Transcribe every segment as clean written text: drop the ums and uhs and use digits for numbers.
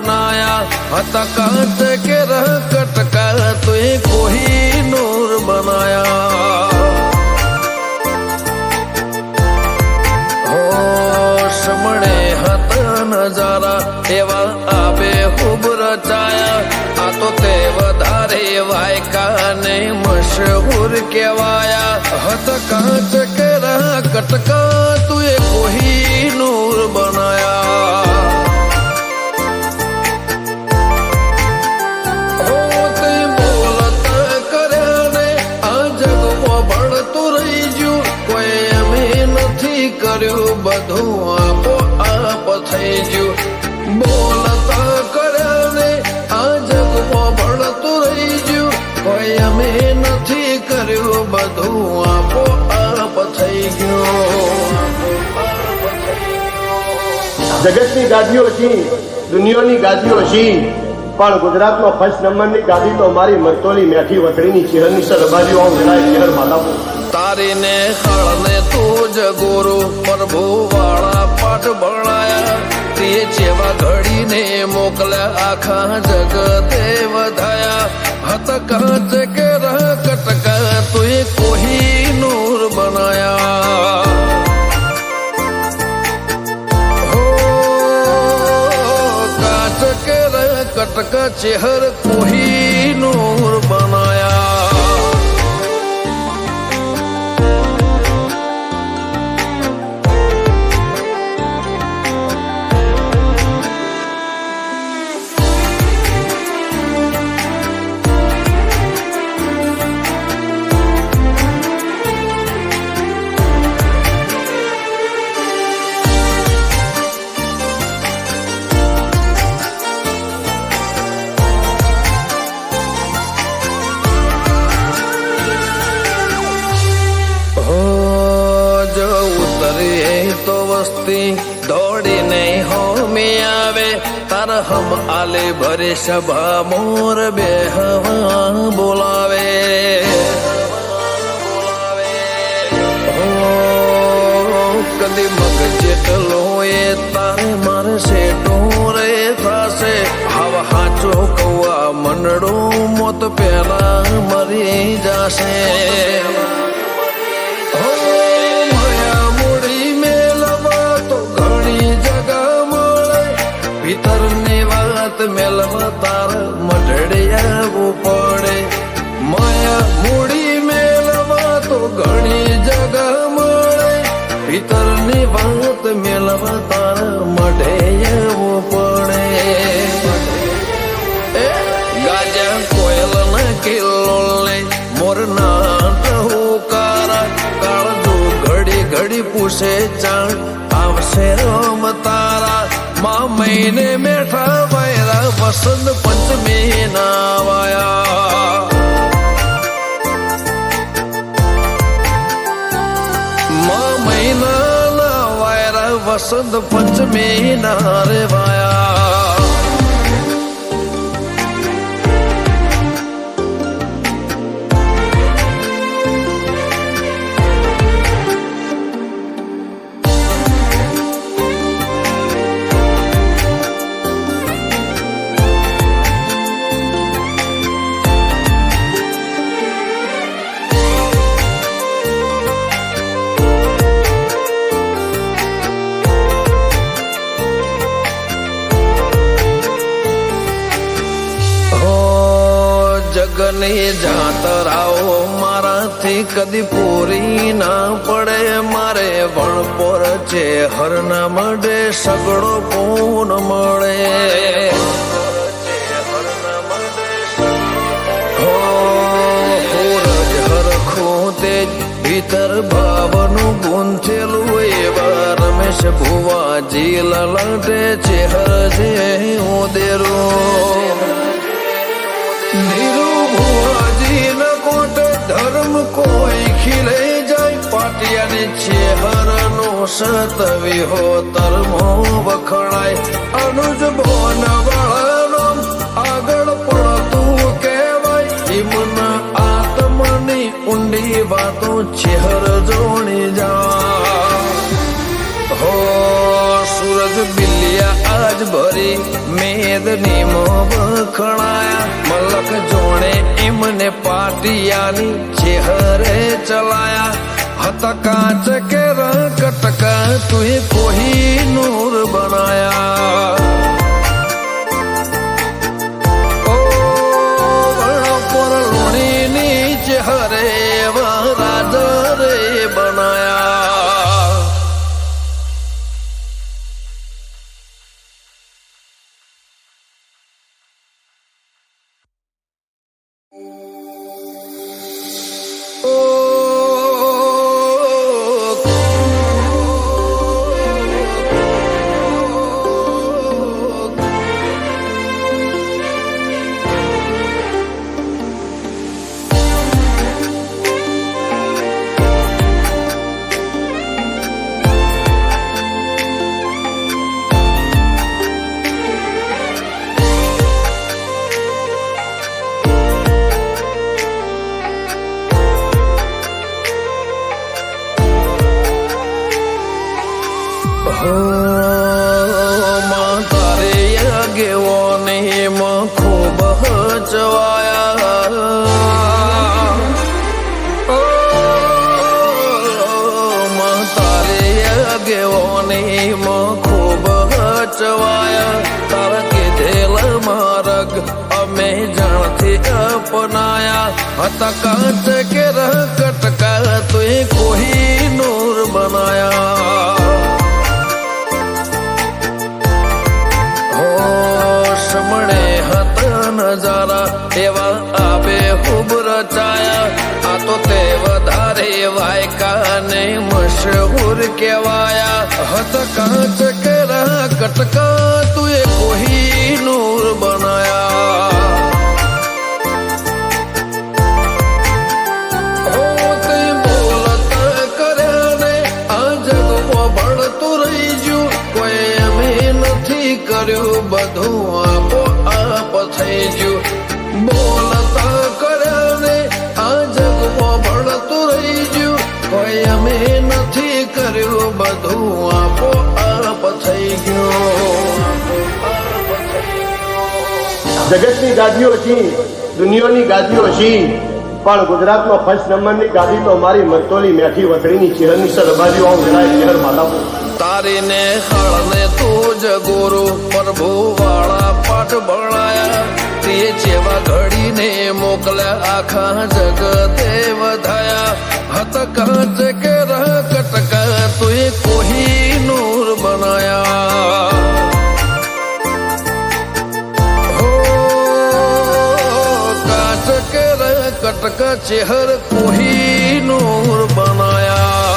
बनाया हता कांच के रह कटका तुए कोहिनूर बनाया हो समणे हता नजारा एवा आबे खूब रचाया आ तो ते वधारे वायका ने मशहूर केवाया हत कांच के रह कटका तुए कोहिनूर बनाया બધું આપો આપ થઈ ગયું બોલતા કર્યા ને આ જગમાં ભણતું રહી ગયું કોઈ અમે નથી કર્યું બધું આપો આપ થઈ ગયું જગતની ગાદીઓ છી દુનિયાની ગાદીઓ છી પણ ગુજરાતમાં ફર્સ્ટ નંબરની ગાદી તો મારી મરતોલી મેઠી વતડીની ચહેરની સરબાજીઓ આવું જણાય ચહેર માલાપુર तारी ने खड़ने तुझ गुरु प्रभु वाला पाठ भणाया ते जेवा घड़ी ने मोकल्या आखा जगते वधाया हत कांच के रह कटका तुए कोहिनूर बनाया हो कांच के रह कटका चेहर कोहिनूर बनाया तो वस्ती दौड़ी नहीं हो में आवे तार हम आले भरे सभा मोर बेहवा बोलावे हो कदी मग जेटलो ये तारे मारे से टोरे थासे हवा हाचो कौआ मनड़ो मोत पेला मरी जासे ભીતરની વાત મેલવા તાર મઢડે આવવું પડે માયા મૂડી મેલવા તો ઘણી જગા મળે ભીતરની વાત મેલવા તાર મઢે આવવું પડે ગાજા કોયલ ના કિલ્લોલે મોરના ટહુકારા કાળજો ઘડી ઘડી પૂછે ચાણ આવશે રોમ તારા माँ महीने मेठा वायरा वसंत पंचमी नावाया माँ महीना ना वायरा वसंत पंचमी नारे वाया જગની જાતરાઓ મારાથી કદી પૂરી ના પડે મારે વણપોર છે હરના મડે સગડો પૂન મળે હો પૂરજ હરખું તે ભીતર ભાવનું ગૂંથેલું એવા રમેશ ભુવાજી લલાટે ચેહર છે ઉદેરું धीरू भुआजी न कोटे धर्म कोई खिले जाय पाटिया ने चेहर नो सतवी हो तरमो वखणाय अनुज भोन वाळानो આગળ પડતું કહેવાય હિમના આત્મની ઊંડી વાતો ચેહર જોણી जा हो सूरज बिलिया आज भरी मेद ની વખણાયા મલક જોણે એમને પાટિયાની ચેહરે ચલાયા હતા કાચ કે કટકા તું કોહિનૂર બનાયા ઓ પર લોણીની ચેહરે રાજ રે બનાયા તારે આગેવો ને ખૂબ ચવાયા તારે આગેવો ને ખૂબ ચવાયા તારા કીધેલ માર્ગ અમે જાણથી અપનાયા હતા કાચ કે કટકા તું કોહિનૂર બનાયા મળે હતા નજારા એવા આબે ખૂબ રચાયા આ તો તે વધારે વાયકા ને મશહૂર કહેવાયા હતા કાચ કે કટકા તું કોહિનૂર બનાયા તે બોલતા કર્યા ને આ જગમાં ભળતું રહી ગયું કોઈ અમે નથી કર્યું બધું થઈ ગયું બોલતા કર્યા ને આ જગમાં ભળતું રહી ગયું કોઈ અમે નથી કર્યું બધું આપો આપ થઈ ગયું જગતની ગાદીઓ છી દુનિયાની ગાદીઓ છી પણ ગુજરાતનો ફર્સ્ટ નંબરની ગાદી તો મારી મરતોલી મેઠી વતડીની ચેહરની સરબારીઓ આવું જણાય ચેહર માતા તારીને હળને તું જ ગુરુ પ્રભુ વાળા પાઠ ભણાયા તે જેવા ઘડીને મોકલ્યા આખા જગતે વધાયા હત કાચ કે કટકા તું કોહિનૂર બનાયા હો કાચ કે કટકા ચેહર કોહિનૂર બનાયા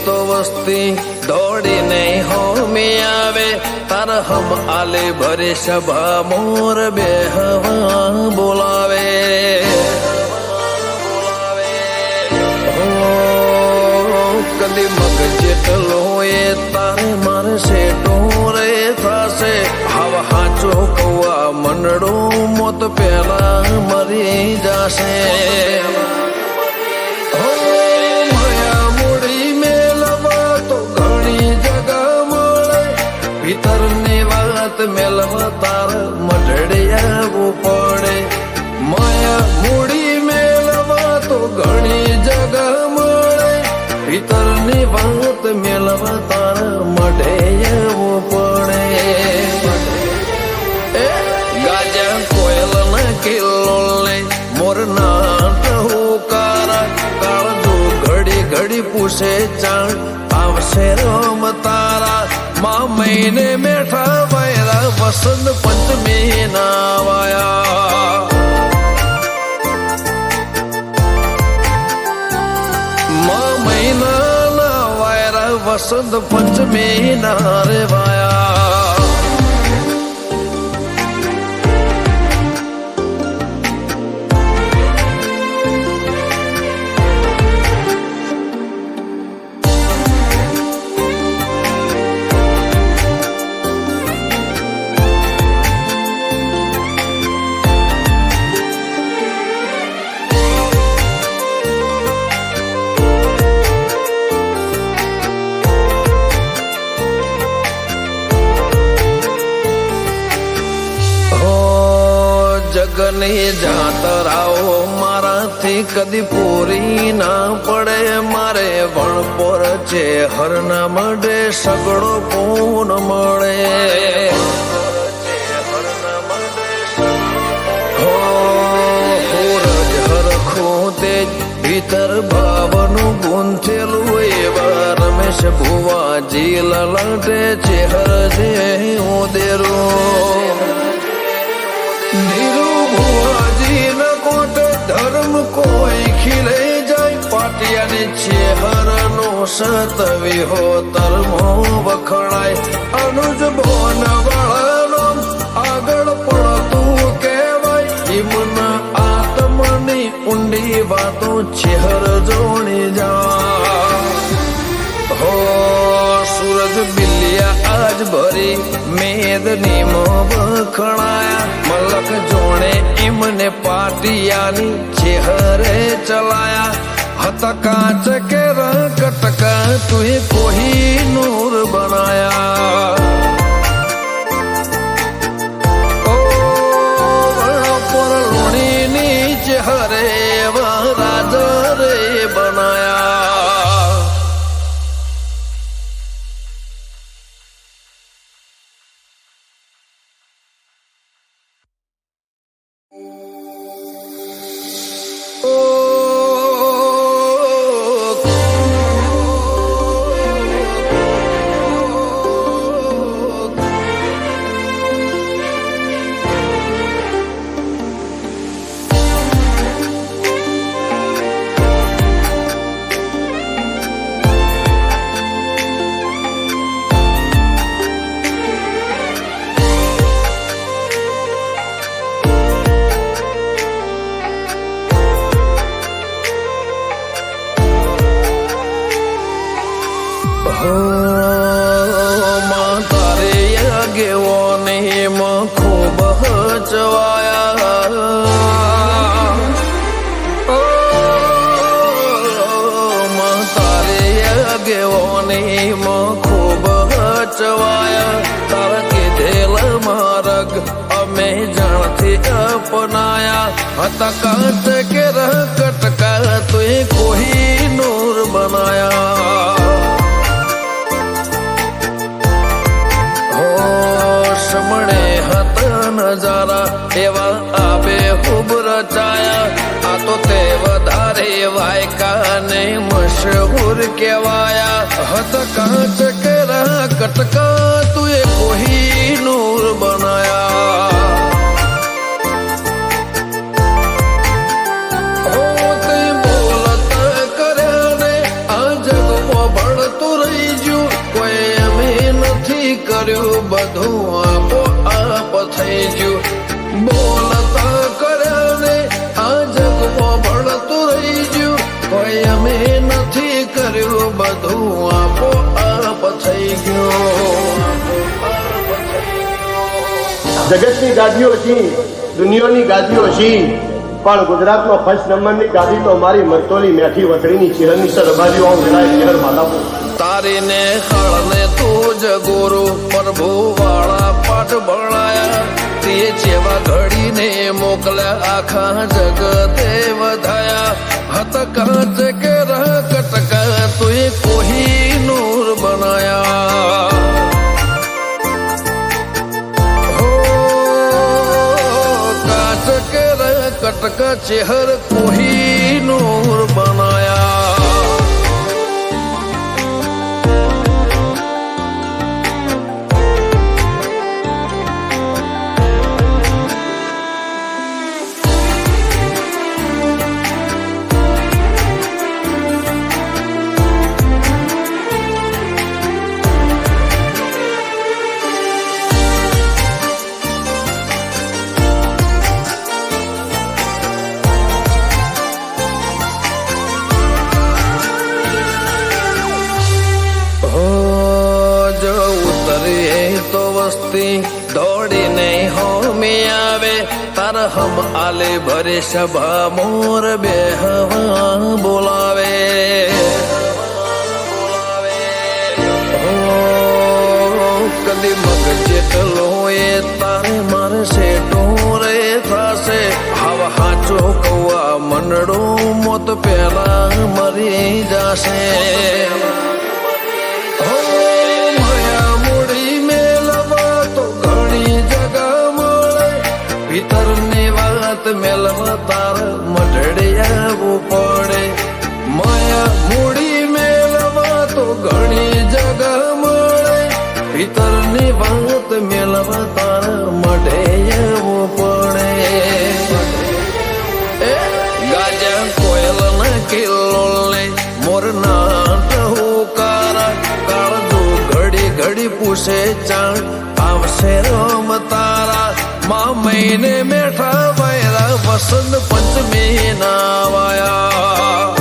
તો વસ્તી દોડીને હોમી આવે તાર હમ આલે ભરે સભા મોર બે હવા બોલાવે કદી મગ જેટલો એ તારે મારે સેટો રે થશે હવા હાચો કૌવા મંડળો મોત પેલા મરી જશે ભીતરની વાત મેલવા તાર મઢડે આવવું પડે માયા મૂડી મેલવા તો ઘણી જગા મળે ભીતરની વાત મેલવા તાર મઢે આવવું પડે ગાજા કોયલ ના કિલ્લો ને મોર ના હુકારા કાળજો ઘડી ઘડી પૂછે ચાણ આવશે રોમ તારા મા મહિને મેઠા વાયરા વસંત પંચમી ના વાયા મા મહિના ના વાયરા વસંત પંચમી ના રેવાયા. જગની જાતરાઓ મારાથી કદી પૂરી ના પડે. મારે વણપોર છે હરના મડે સગડો પૂન મળે. હો રજ હરખું તેજ ભીતર ભાવનું ગુંથેલું એવા રમેશ ભુવાજી લલાટે છે હરજે ઉદેરું. ધીરુ ભુવાજી ન કોટ ધર્મ કોઈ ખીલે જાય. પાટિયાની ચેહર નો સતવી હો તરમો વખણાય. અનુજ ભોન વાળાનો આગળ પડતું કહેવાય. હિમના આત્મની ઊંડી વાતો ચેહર જોણી જા. હો સૂરજ બિલિયા આજ ભરી મેદની મો વખણાયા. મલક જોણે એમને પાટિયાની ચેહરે ચલાયા. હતા કાચ કે કટકા તુએ કોઈ નૂર બનાયા. ઓ પર લોણીની ચેહરે રાજ રે બનાયા. તારે આગેવાની માં ખૂબ હચવાયા. તારે આગેવાની માં ખૂબ હચવાયા. તારા કીધેલ માર્ગ અમે જાણથી અપનાયા. હતા કાચ કે કટકા તુએ કોઈ નૂર બનાયા. સમણે હતા નજારા એવા આબે ખૂબ રચાયા. આ તો તે વધારે વાયકા ને મશહૂર કહેવાયા. હતા કાચ કે કટકા તુએ કોઈ નૂર બનાયા. હો તે બોલત કર્યા ને આ જગમાં ભળતું રહી ગયું. કોઈ અમે નથી કર્યું બધું આપો આપ થઈ ગયું. બોલતા કર્યા ને આ જગમાં ભળતું રહી ગયું. કોઈ અમે નથી કર્યું બધું આપો આપ થઈ ગયું. જગતની ગાદીઓ છી, દુનિયાની ગાદીઓ છી, પણ ગુજરાતમાં ફર્સ્ટ નંબરની ગાદી તો મારી મરતોલી મેઠી વતડીની ચેહરની સર બાજુ આવું જણાય ચેહર માલાપુર. તારીને હળને તું જ ગુરુ પ્રભુ વાળા પાઠ ભણાયા. તે જેવા ઘડીને મોકલ્યા આખા જગતે વધાયા. હત કાચ કે કટકા તુએ કોઈ નૂર બનાયા. હો કાચ કે કટકા ચેહર કોઈ નૂર બનાયા. વસ્તી દોડીને હોમે આવે તાર હમ આલે ભરે સભા મોર બેહવા બોલાવે કદી મગ જેટલો એ તારે મારે સેટો રે થાશે હવા હાચો કૌવા મંડળો મોત પેલા મરી જાશે ભીતરની વાત મેલવા તાર મઢડે આવવું પડે માયા મૂડી મેલવા તો ઘણી જગા મળે ભીતરની વાત મેલવા તાર મઢે આવવું પડે ગાજા કોયલ ના કિલ્લો મોર ના હુકારા કાળજો ઘડી ઘડી પૂછે ચાણ આવશે રમ તારા મા મહિને મેઠા વાયરા વસંત પંચમી ના વાયા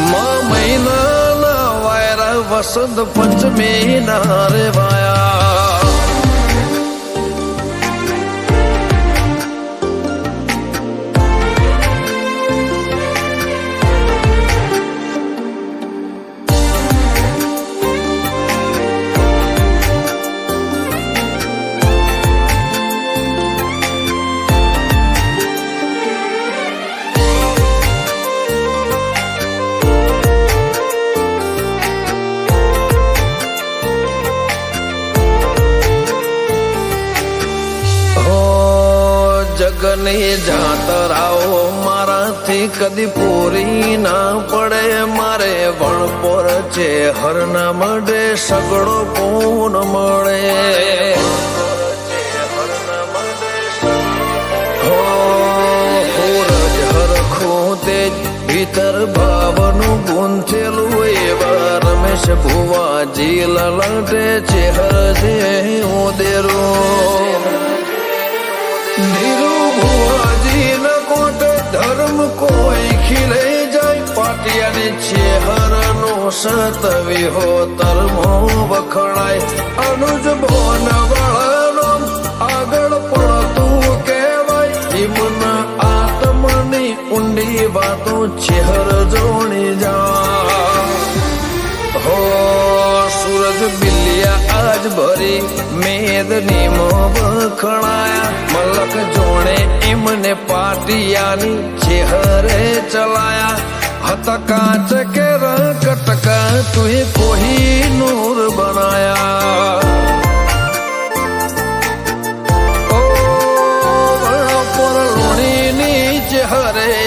મા મહિના ના વાયરા વસંત પંચમી ના રે વાયા જગની જાતરાઓ મારાથી કદી પૂરી ના પડે મારે વણપોર છે હરના મડે સગડો પૂન મળે હોરજ હરખું તે ભીતર ભાવનું ગૂંથેલું એવા રમેશ ભુવાજી લલટે છે હરજે ઉદેરું ધીરુ ભુવાજી ન કોટે ધર્મ કોઈ ખીલે જાય પાટિયાની ચેહર નો સતવી હો તરમો વખણાય અનુજ ભોન વાળાનો આગળ પડતું કહેવાય હિમના આત્મની ઊંડી વાતો ચેહર જોણી જા હો સૂરજ બિલિયા આજ ભરી મેદની મો વખણાયા મલક જોણે એમને પાટિયાની ચેહરે ચલાયા હતા કાચ કે કટકા તુએ કોઈ નૂર બનાયા ઓ પર લોણીની ચેહરે